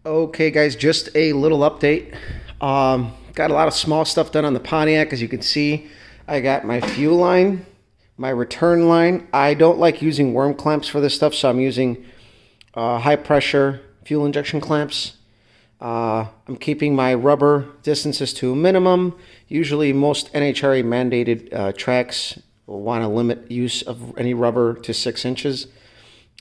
Okay, guys, just a little update. Got a lot of small stuff done on the Pontiac, as you can see. I got my fuel line, my return line. I don't like using worm clamps for this stuff, so I'm using high pressure fuel injection clamps. I'm keeping my rubber distances to a minimum. Usually, most NHRA mandated tracks will want to limit use of any rubber to 6 inches.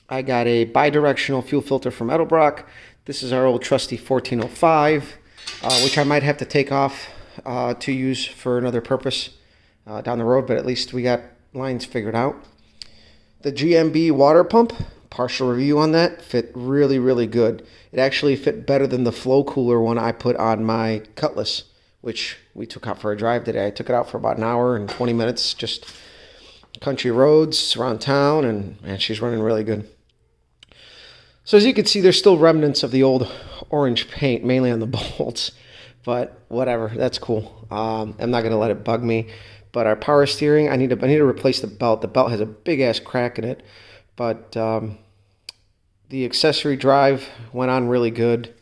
I got a bidirectional fuel filter from Edelbrock. This is our old trusty 1405, which I might have to take off to use for another purpose down the road, but at least we got lines figured out. The GMB water pump, partial review on that, fit really, really good. It actually fit better than the flow cooler one I put on my Cutlass, which we took out for a drive today. I took it out for about an hour and 20 minutes, just country roads around town, and man, she's running really good. So as you can see, there's still remnants of the old orange paint, mainly on the bolts, but whatever, that's cool. I'm not going to let it bug me. But our power steering, I need to replace the belt. The belt has a big ass crack in it, but the accessory drive went on really good.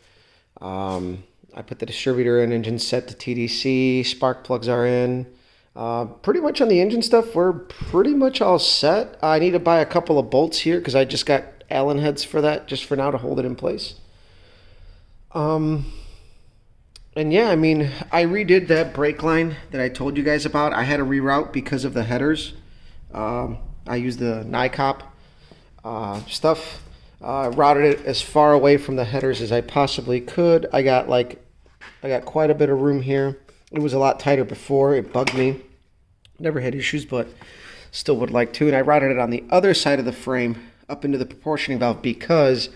I put the distributor in, engine set to TDC, spark plugs are in. Pretty much on the engine stuff, we're pretty much all set. I need to buy a couple of bolts here because I just got Allen heads for that, just for now to hold it in place. And yeah, I mean, I redid that brake line that I told you guys about. I had to reroute because of the headers. I used the NICOP stuff. Routed it as far away from the headers as I possibly could. I got quite a bit of room here. It was a lot tighter before. It bugged me. Never had issues, but still would like to. And I routed it on the other side of the frame up into the proportioning valve because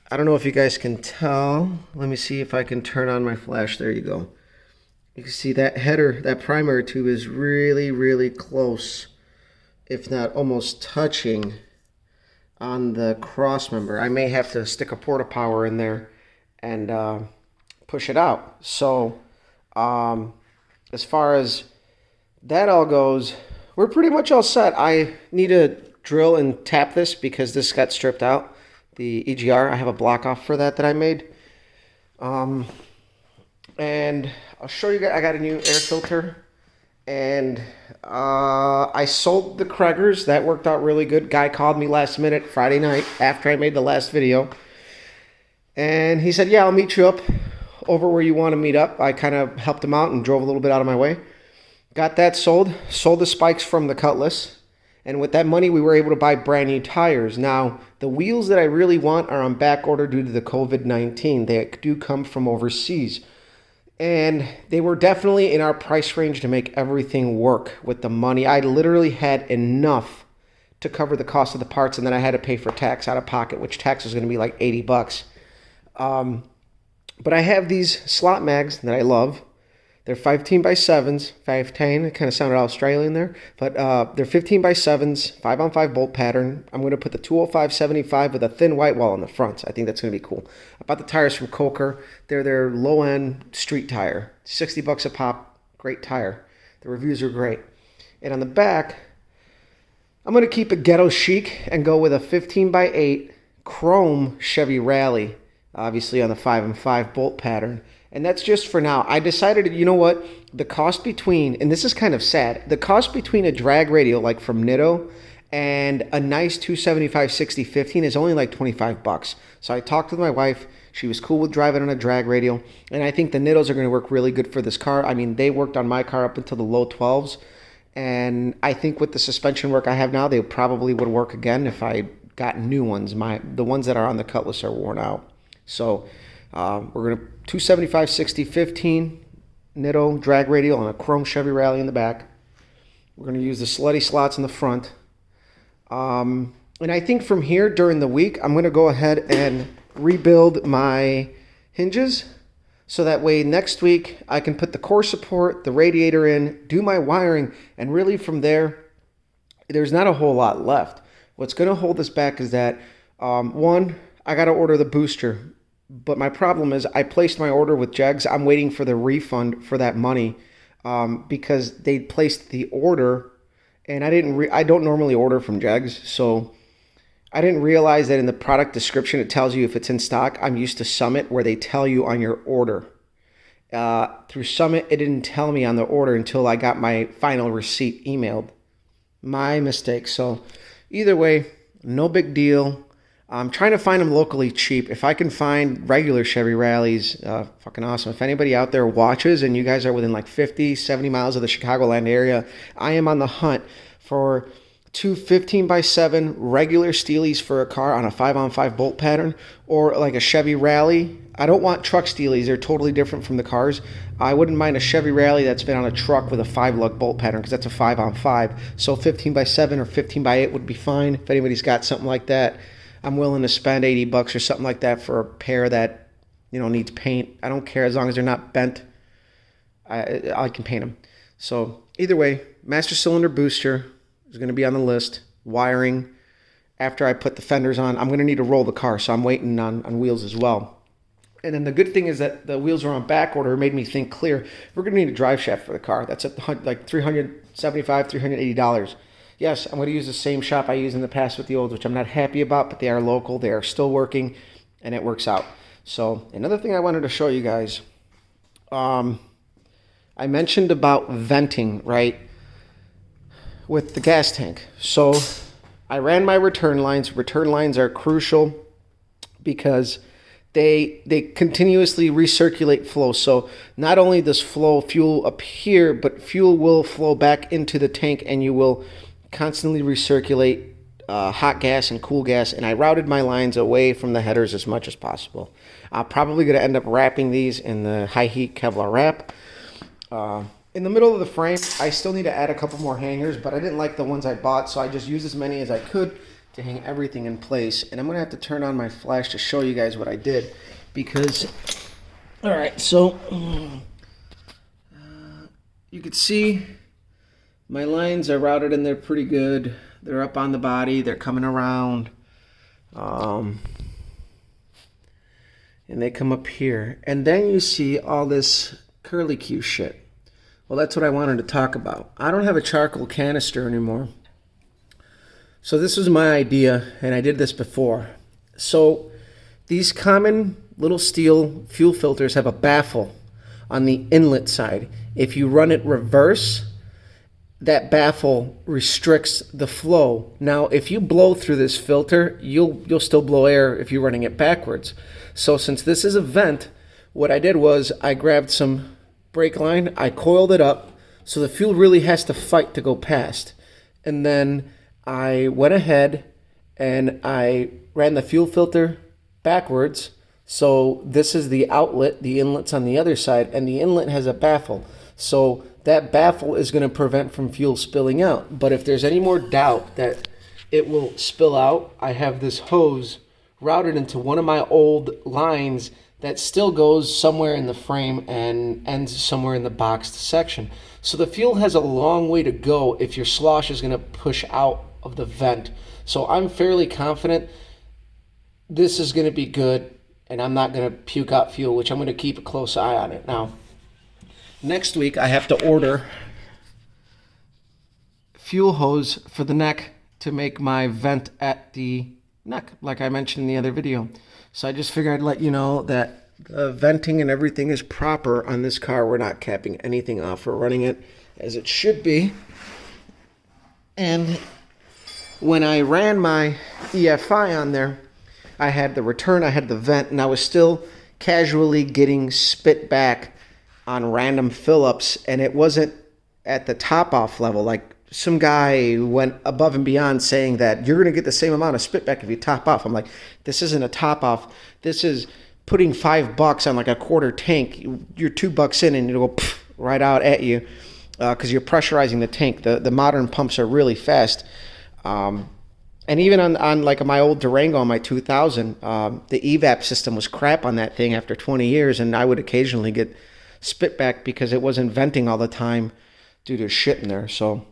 I don't know if you guys can tell. Let me see if I can turn on my flash. There you go. You can see that header, that primary tube is really, really close, if not almost touching on the cross member. I may have to stick a porta power in there and push it out. So as far as that all goes, we're pretty much all set. I need to drill and tap this because this got stripped out. The EGR, I have a block off for that I made. And I'll show you guys, I got a new air filter. And I sold the Kregers. That worked out really good. Guy called me last minute, Friday night, after I made the last video. And he said, yeah, I'll meet you up over where you want to meet up. I kind of helped him out and drove a little bit out of my way. Got that sold. Sold the spikes from the Cutlass. And with that money, we were able to buy brand new tires. Now, the wheels that I really want are on back order due to the COVID-19. They do come from overseas. And they were definitely in our price range to make everything work with the money. I literally had enough to cover the cost of the parts, and then I had to pay for tax out of pocket, which tax was going to be like $80. But I have these slot mags that I love. They're 15 by 7s, 510. It kind of sounded Australian there. But they're 15 by 7s, 5-on-5 bolt pattern. I'm going to put the 205/75 with a thin white wall on the front. I think that's going to be cool. I bought the tires from Coker. They're their low-end street tire. $60 a pop. Great tire. The reviews are great. And on the back, I'm going to keep it ghetto chic and go with a 15 by 8 chrome Chevy Rally. Obviously on the 5-on-5 bolt pattern. And that's just for now. I decided, you know what? The cost between, and this is kind of sad, the cost between a drag radial like from Nitto and a nice 275/60/15 is only like $25. So I talked with my wife. She was cool with driving on a drag radial. And I think the Nittos are going to work really good for this car. I mean, they worked on my car up until the low 12s. And I think with the suspension work I have now, they probably would work again if I got new ones. The ones that are on the Cutlass are worn out. So we're going to 275/60/15 Nitto drag radial on a chrome Chevy Rally in the back. We're going to use the slutty slots in the front. And I think from here during the week, I'm going to go ahead and rebuild my hinges. So that way next week I can put the core support, the radiator in, do my wiring, and really from there, there's not a whole lot left. What's going to hold us back is that, one, I got to order the booster. But my problem is I placed my order with Jegs. I'm waiting for the refund for that money because they placed the order, and I don't normally order from Jegs. So I didn't realize that in the product description it tells you if it's in stock. I'm used to Summit where they tell you on your order. Through Summit, it didn't tell me on the order until I got my final receipt emailed. My mistake. So either way, no big deal. I'm trying to find them locally cheap. If I can find regular Chevy Rallies, fucking awesome. If anybody out there watches and you guys are within like 50, 70 miles of the Chicagoland area, I am on the hunt for two 15x7 regular Steelies for a car on a 5-on-5 bolt pattern, or like a Chevy Rally. I don't want truck Steelies. They're totally different from the cars. I wouldn't mind a Chevy Rally that's been on a truck with a 5-lug bolt pattern because that's a 5-on-5. So 15x7 or 15x8 would be fine. If anybody's got something like that, I'm willing to spend $80 or something like that for a pair that, needs paint. I don't care as long as they're not bent. I can paint them. So either way, master cylinder booster is going to be on the list. Wiring. After I put the fenders on, I'm going to need to roll the car, so I'm waiting on wheels as well. And then the good thing is that the wheels are on back order. It made me think clear. We're going to need a drive shaft for the car. That's at like $375, $380. Yes, I'm going to use the same shop I used in the past with the olds, which I'm not happy about, but they are local. They are still working, and it works out. So another thing I wanted to show you guys, I mentioned about venting, right, with the gas tank. So I ran my return lines. Return lines are crucial because they continuously recirculate flow. So not only does flow fuel up here, but fuel will flow back into the tank, and you will constantly recirculate hot gas and cool gas. And I routed my lines away from the headers as much as possible. I'm probably going to end up wrapping these in the high heat Kevlar wrap. In the middle of the frame, I still need to add a couple more hangers, but I didn't like the ones I bought, so I just used as many as I could to hang everything in place. And I'm going to have to turn on my flash to show you guys what I did, because, all right, so you can see my lines are routed and they're pretty good. They're up on the body, they're coming around, and they come up here. And then you see all this curly Q shit. Well, that's what I wanted to talk about. I don't have a charcoal canister anymore. So this was my idea, and I did this before. So these common little steel fuel filters have a baffle on the inlet side. If you run it reverse, that baffle restricts the flow. Now, if you blow through this filter, you'll still blow air if you're running it backwards. So since this is a vent, what I did was I grabbed some brake line, I coiled it up so the fuel really has to fight to go past. And then I went ahead and I ran the fuel filter backwards. So this is the outlet, the inlet's on the other side, and the inlet has a baffle. So that baffle is going to prevent from fuel spilling out. But if there's any more doubt that it will spill out, I have this hose routed into one of my old lines that still goes somewhere in the frame and ends somewhere in the boxed section. So the fuel has a long way to go if your slosh is going to push out of the vent. So I'm fairly confident this is going to be good, and I'm not going to puke out fuel, which I'm going to keep a close eye on it. Now, next week I have to order fuel hose for the neck to make my vent at the neck, like I mentioned in the other video. So I just figured I'd let you know that the venting and everything is proper on this car. We're not capping anything off. We're running it as it should be. And when I ran my EFI on there, I had the return, I had the vent, and I was still casually getting spit back on random fill-ups, and it wasn't at the top-off level. Like, some guy went above and beyond saying that you're going to get the same amount of spit back if you top off. I'm like, this isn't a top off. This is putting $5 on like a quarter tank. You're $2 in and it'll go right out at you because you're pressurizing the tank. The modern pumps are really fast. And even on like my old Durango, on my 2000, the evap system was crap on that thing after 20 years, and I would occasionally get spit back because it wasn't venting all the time due to shit in there. So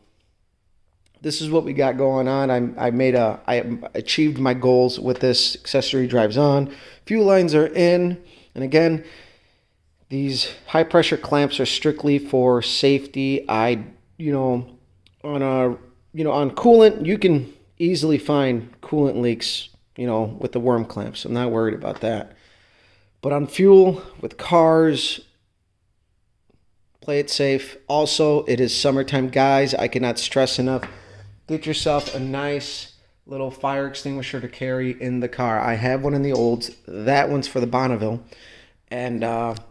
this is what we got going on. I achieved my goals with this. Accessory drives on. Fuel lines are in. And again, these high pressure clamps are strictly for safety. On coolant, you can easily find coolant leaks, with the worm clamps. I'm not worried about that. But on fuel, with cars, play it safe. Also, it is summertime, guys. I cannot stress enough. Get yourself a nice little fire extinguisher to carry in the car. I have one in the Olds. That one's for the Bonneville. And,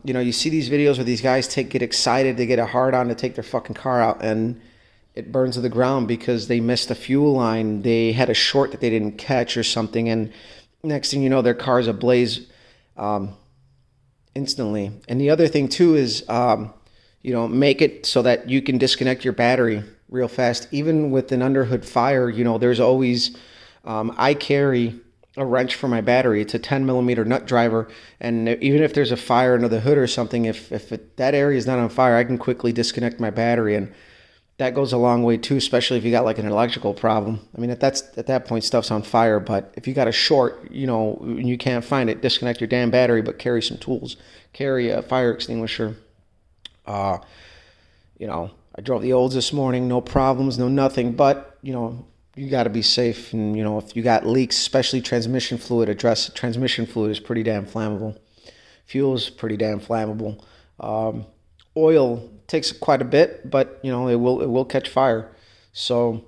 you see these videos where these guys get excited, they get a hard on to take their fucking car out, and it burns to the ground because they missed a fuel line. They had a short that they didn't catch or something, and next thing you know, their car's ablaze instantly. And the other thing, too, is, make it so that you can disconnect your battery real fast. Even with an underhood fire, there's always, I carry a wrench for my battery. It's a 10 millimeter nut driver, and even if there's a fire under the hood or something, if that area is not on fire, I can quickly disconnect my battery, and that goes a long way too, especially if you got like an electrical problem. I mean, at that point, stuff's on fire. But if you got a short, and you can't find it, disconnect your damn battery, but carry some tools. Carry a fire extinguisher. I drove the Olds this morning, no problems, no nothing. But you got to be safe, and if you got leaks, especially transmission fluid, address it. Transmission fluid is pretty damn flammable. Fuel is pretty damn flammable. Oil takes quite a bit, but it will catch fire. So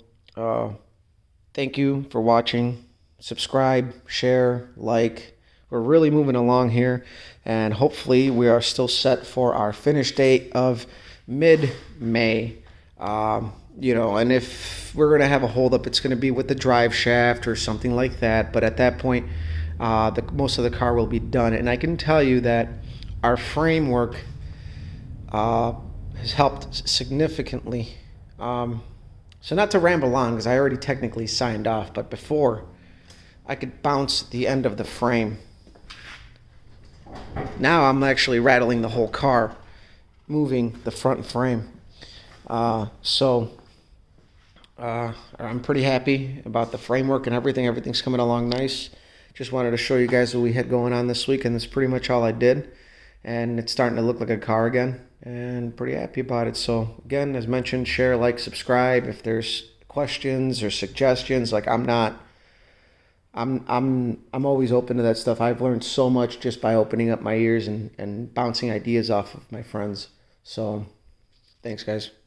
thank you for watching. Subscribe, share, like. We're really moving along here, and hopefully we are still set for our finish date of mid-May. And if we're going to have a holdup, it's going to be with the drive shaft or something like that. But at that point, most of the car will be done. And I can tell you that our framework has helped significantly. So not to ramble on, because I already technically signed off, but before, I could bounce the end of the frame. Now I'm actually rattling the whole car, moving the front frame. So I'm pretty happy about the framework and everything. Everything's coming along nice. Just wanted to show you guys what we had going on this week, and that's pretty much all I did. And it's starting to look like a car again, and pretty happy about it. So again, as mentioned, share, like, subscribe. If there's questions or suggestions, I'm always open to that stuff. I've learned so much just by opening up my ears and bouncing ideas off of my friends. So thanks, guys.